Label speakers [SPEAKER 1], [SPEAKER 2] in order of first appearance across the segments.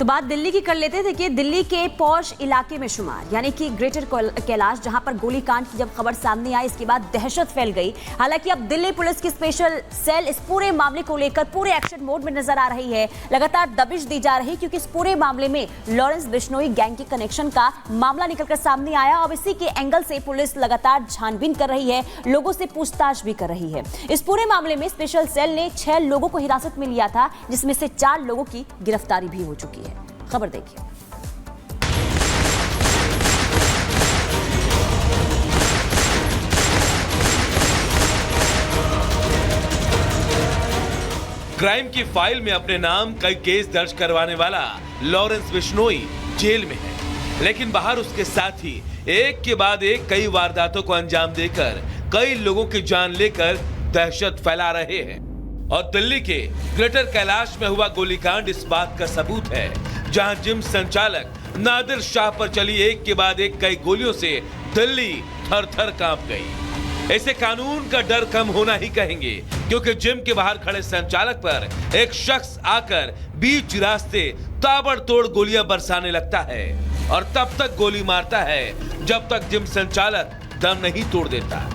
[SPEAKER 1] तो बात दिल्ली की कर लेते हैं। देखिए, दिल्ली के पॉश इलाके में शुमार यानी कि ग्रेटर कैलाश, जहां पर गोलीकांड की जब खबर सामने आई, इसके बाद दहशत फैल गई। हालांकि अब दिल्ली पुलिस की स्पेशल सेल इस पूरे मामले को लेकर पूरे एक्शन मोड में नजर आ रही है। लगातार दबिश दी जा रही, क्योंकि इस पूरे मामले में लॉरेंस बिश्नोई गैंग के कनेक्शन का मामला निकलकर सामने आया और इसी के एंगल से पुलिस लगातार छानबीन कर रही है, लोगों से पूछताछ भी कर रही है। इस पूरे मामले में स्पेशल सेल ने 6 लोगों को हिरासत में लिया था, जिसमें से 4 लोगों की गिरफ्तारी भी हो चुकी है। खबर देखिए।
[SPEAKER 2] क्राइम की फाइल में अपने नाम कई केस दर्ज करवाने वाला लॉरेंस बिश्नोई जेल में है, लेकिन बाहर उसके साथी एक के बाद एक कई वारदातों को अंजाम देकर कई लोगों की जान लेकर दहशत फैला रहे हैं। और दिल्ली के ग्रेटर कैलाश में हुआ गोलीकांड इस बात का सबूत है, जहां जिम संचालक नादिर शाह पर चली एक के बाद एक कई गोलियों से दिल्ली थर-थर कांप गई। इसे कानून का डर कम होना ही कहेंगे, क्योंकि जिम के बाहर खड़े संचालक पर एक शख्स आकर बीच रास्ते ताबड़तोड़ गोलियां बरसाने लगता है और तब तक गोली मारता है जब तक जिम संचालक दम नहीं तोड़ देता।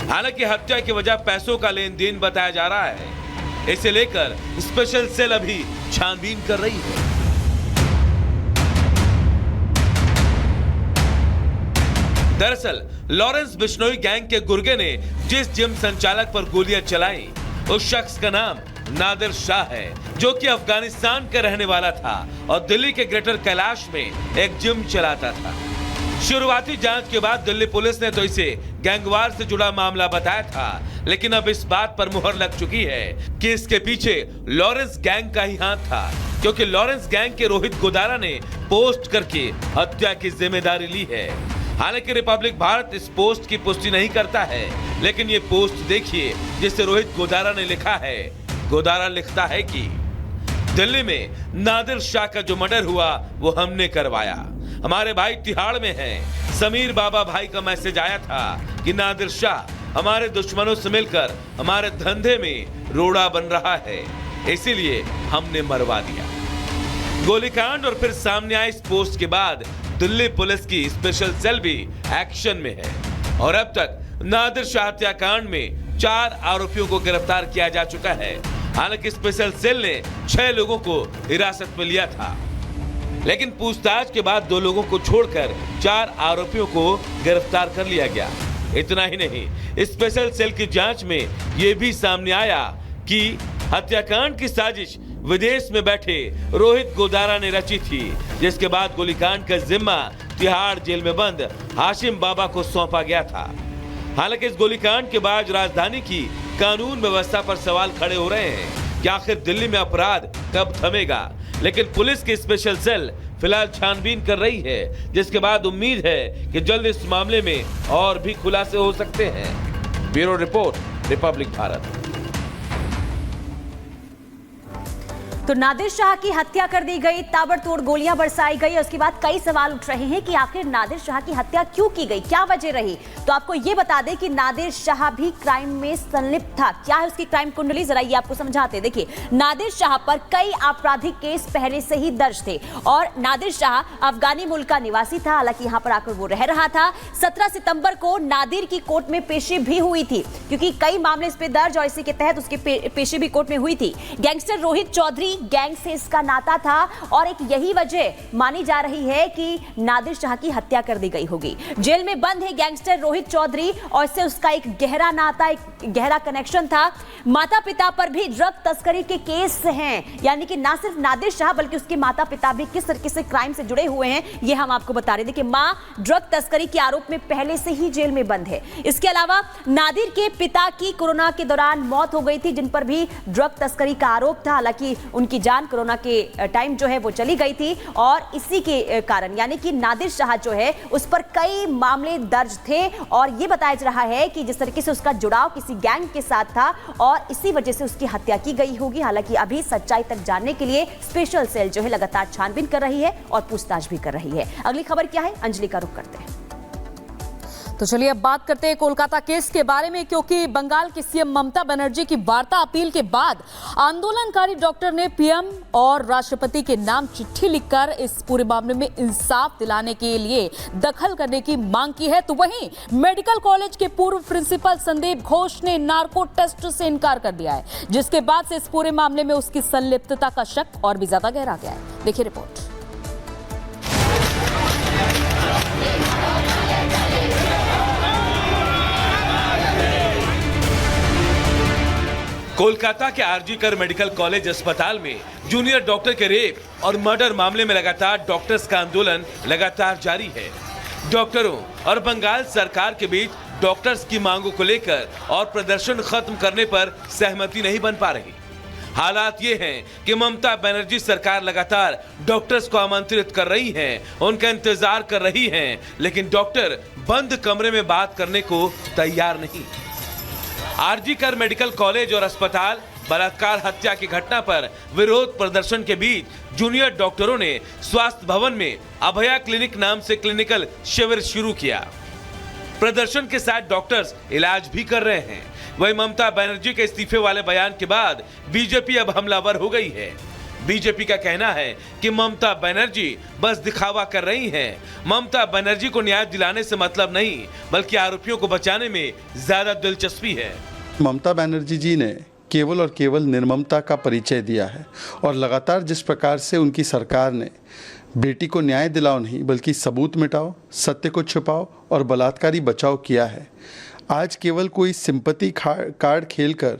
[SPEAKER 2] हालांकि हत्या की वजह पैसों का लेन देन बताया जा रहा है। इसे लेकर स्पेशल सेल अभी छानबीन कर रही है। दरअसल लॉरेंस बिश्नोई गैंग के गुर्गे ने जिस जिम संचालक पर गोलियां चलाई, उस शख्स का नाम नादिर शाह है, जो कि अफगानिस्तान का रहने वाला था और दिल्ली के ग्रेटर कैलाश में एक जिम चलाता था। शुरुआती जांच के बाद दिल्ली पुलिस ने तो इसे गैंगवार से जुड़ा मामला बताया था, लेकिन अब इस बात पर मुहर लग चुकी है कि इसके पीछे लॉरेंस गैंग का ही हाथ था, क्योंकि लॉरेंस गैंग के रोहित गोदारा ने पोस्ट करके हत्या की जिम्मेदारी ली है। हालांकि रिपब्लिक भारत इस पोस्ट की पुष्टि नहीं करता है, लेकिन ये पोस्ट देखिए जिसे रोहित गोदारा ने लिखा है। गोदारा लिखता है कि दिल्ली में नादिर शाह का जो मर्डर हुआ वो हमने करवाया। हमारे भाई तिहाड़ में हैं। समीर बाबा भाई का मैसेज आया था कि नादिर शाह हमारे दुश्मनों से मिलकर हमारे धंधे में रोड़ा बन रहा है, इसीलिए हमने मरवा दिया। गोलीकांड और फिर सामने आई इस पोस्ट के बाद दिल्ली पुलिस की स्पेशल सेल भी एक्शन में है और अब तक नादिर शाह हत्याकांड में 4 आरोपियों को गिरफ्तार किया जा चुका है। हालांकि स्पेशल सेल ने 6 लोगों को हिरासत में लिया था, लेकिन पूछताछ के बाद 2 लोगों को छोड़कर 4 आरोपियों को गिरफ्तार कर लिया गया। इतना ही नहीं, स्पेशल सेल की जांच में यह भी सामने आया कि हत्याकांड की साजिश विदेश में बैठे रोहित गोदारा ने रची थी, जिसके बाद गोलीकांड का जिम्मा तिहाड़ जेल में बंद हाशिम बाबा को सौंपा गया था। हालांकि इस गोलीकांड के बाद राजधानी की कानून व्यवस्था पर सवाल खड़े हो रहे हैं कि आखिर दिल्ली में अपराध कब थमेगा, लेकिन पुलिस की स्पेशल सेल फिलहाल छानबीन कर रही है, जिसके बाद उम्मीद है कि जल्द इस मामले में और भी खुलासे हो सकते हैं। Bureau report, Republic Bharat.
[SPEAKER 1] तो नादिर शाह की हत्या कर दी गई, ताबड़तोड़ गोलियां बरसाई गई। उसके बाद कई सवाल उठ रहे हैं कि आखिर नादिर शाह की हत्या क्यों की गई, क्या वजह रही। तो आपको यह बता दें कि नादिर शाह भी क्राइम में संलिप्त था। क्या है उसकी क्राइम कुंडली, जरा ये आपको समझाते। देखिए, नादिर शाह पर कई आपराधिक केस पहले से ही दर्ज थे और नादिर शाह अफगानी मूल का निवासी था। हालांकि यहां पर आकर वो रह रहा था। 17 सितंबर को नादिर की कोर्ट में पेशी भी हुई थी, क्योंकि कई मामले इस पे दर्ज और इसी के तहत उसकी पेशी भी कोर्ट में हुई थी। गैंगस्टर रोहित चौधरी गैंग से इसका नाता था और एक यही वजह मानी जा रही है कि नादिर शाह की हत्या कर दी गई होगी। जेल में बंद है गैंगस्टर रोहित चौधरी और इससे उसका एक गहरा नाता, एक गहरा कनेक्शन था। माता पिता पर भी ड्रग तस्करी के केस हैं, यानी कि ना सिर्फ नादिर शाह बल्कि उसके माता पिता भी किस तरीके से क्राइम से जुड़े हुए हैं, ये हम आपको बता रहे। देखिए, मां ड्रग तस्करी के आरोप में पहले से ही जेल में बंद है। इसके अलावा नादिर के पिता की कोरोना के दौरान मौत हो गई थी, जिन पर भी ड्रग तस्करी का आरोप था। हालांकि उनकी जान कोरोना के टाइम जो है वो चली गई थी और इसी के कारण यानी कि नादिर शाह जो है उस पर कई मामले दर्ज थे और ये बताया जा रहा है कि जिस तरीके से उसका जुड़ाव किसी गैंग के साथ था और इसी वजह से उसकी हत्या की गई होगी। हालांकि अभी सच्चाई तक जानने के लिए स्पेशल सेल जो है लगातार छानबीन कर रही है और पूछताछ भी कर रही है। अगली खबर क्या है, अंजलि का रुख करते हैं।
[SPEAKER 3] तो चलिए अब बात करते हैं कोलकाता केस के बारे में, क्योंकि बंगाल की सीएम ममता बनर्जी की वार्ता अपील के बाद आंदोलनकारी डॉक्टर ने पीएम और राष्ट्रपति के नाम चिट्ठी लिखकर इस पूरे मामले में इंसाफ दिलाने के लिए दखल करने की मांग की है। तो वहीं मेडिकल कॉलेज के पूर्व प्रिंसिपल संदीप घोष ने नार्को टेस्ट से इनकार कर दिया है, जिसके बाद से इस पूरे मामले में उसकी संलिप्तता का शक और भी ज्यादा गहरा गया है। देखिए रिपोर्ट।
[SPEAKER 2] कोलकाता के आरजी कर मेडिकल कॉलेज अस्पताल में जूनियर डॉक्टर के रेप और मर्डर मामले में लगातार डॉक्टर्स का आंदोलन लगातार जारी है। डॉक्टरों और बंगाल सरकार के बीच डॉक्टर्स की मांगों को लेकर और प्रदर्शन खत्म करने पर सहमति नहीं बन पा रही। हालात ये हैं कि ममता बनर्जी सरकार लगातार डॉक्टर्स को आमंत्रित कर रही है, उनका इंतजार कर रही है, लेकिन डॉक्टर बंद कमरे में बात करने को तैयार नहीं। आरजी कर मेडिकल कॉलेज और अस्पताल बलात्कार हत्या की घटना पर विरोध प्रदर्शन के बीच जूनियर डॉक्टरों ने स्वास्थ्य भवन में अभया क्लिनिक नाम से क्लिनिकल शिविर शुरू किया। प्रदर्शन के साथ डॉक्टर्स इलाज भी कर रहे हैं। वहीं ममता बनर्जी के इस्तीफे वाले बयान के बाद बीजेपी अब हमलावर हो गई है। बीजेपी का कहना है कि ममता बनर्जी बस दिखावा कर रही हैं। ममता बनर्जी को न्याय दिलाने से मतलब नहीं, बल्कि आरोपियों को बचाने में ज्यादा दिलचस्पी है।
[SPEAKER 4] ममता बनर्जी जी ने केवल और केवल निर्ममता का परिचय दिया है और लगातार जिस प्रकार से उनकी सरकार ने बेटी को न्याय दिलाओ नहीं बल्कि सबूत मिटाओ, सत्य को छुपाओ और बलात्कारी बचाओ किया है, आज केवल कोई सिंपैथी कार्ड खेलकर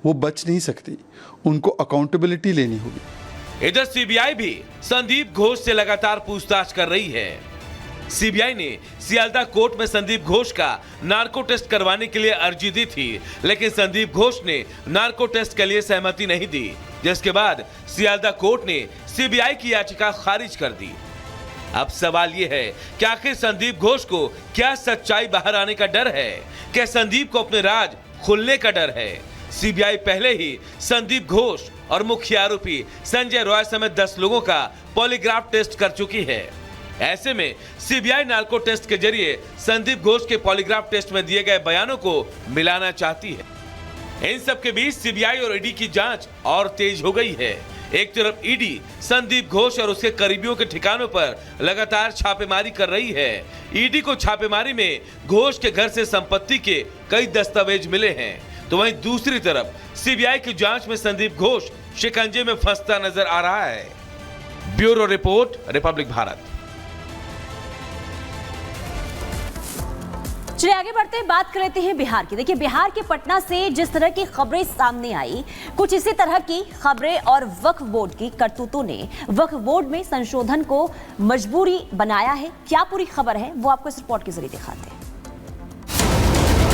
[SPEAKER 4] वो बच नहीं सकती। उनको अकाउंटेबिलिटी लेनी होगी।
[SPEAKER 2] इधर सीबीआई भी संदीप घोष से लगातार पूछताछ कर रही है। सीबीआई ने सियालदा कोर्ट में संदीप घोष का नार्को टेस्ट करवाने के लिए अर्जी दी थी, लेकिन संदीप घोष ने नार्को टेस्ट के लिए सहमति नहीं दी, जिसके बाद सियालदा कोर्ट ने सीबीआई की याचिका खारिज कर दी। अब सवाल यह है कि आखिर संदीप घोष को क्या सच्चाई बाहर आने का डर है? क्या संदीप को अपने राज खुलने का डर है? सीबीआई पहले ही संदीप घोष और मुख्य आरोपी संजय रॉय समेत 10 लोगों का पॉलीग्राफ टेस्ट कर चुकी है। ऐसे में सीबीआई नार्को टेस्ट के जरिए संदीप घोष के पॉलीग्राफ टेस्ट में दिए गए बयानों को मिलाना चाहती है। इन सब के बीच सीबीआई और ईडी की जांच और तेज हो गई है। एक तरफ ईडी संदीप घोष और उसके करीबियों के ठिकानों पर लगातार छापेमारी कर रही है। ईडी को छापेमारी में घोष के घर से संपत्ति के कई दस्तावेज मिले हैं, तो वहीं दूसरी तरफ सीबीआई की जांच में संदीप घोष शिकंजे में फंसता नजर आ रहा है। Bureau report, Republic Bharat.
[SPEAKER 1] चलिए आगे बढ़ते हैं, बात कर लेते हैं बिहार की। देखिए बिहार के पटना से जिस तरह की खबरें सामने आई, कुछ इसी तरह की खबरें और वक्फ बोर्ड की करतूतों ने वक्फ बोर्ड में संशोधन को मजबूरी बनाया है। क्या पूरी खबर है वो आपको इस रिपोर्ट के जरिए दिखाते हैं।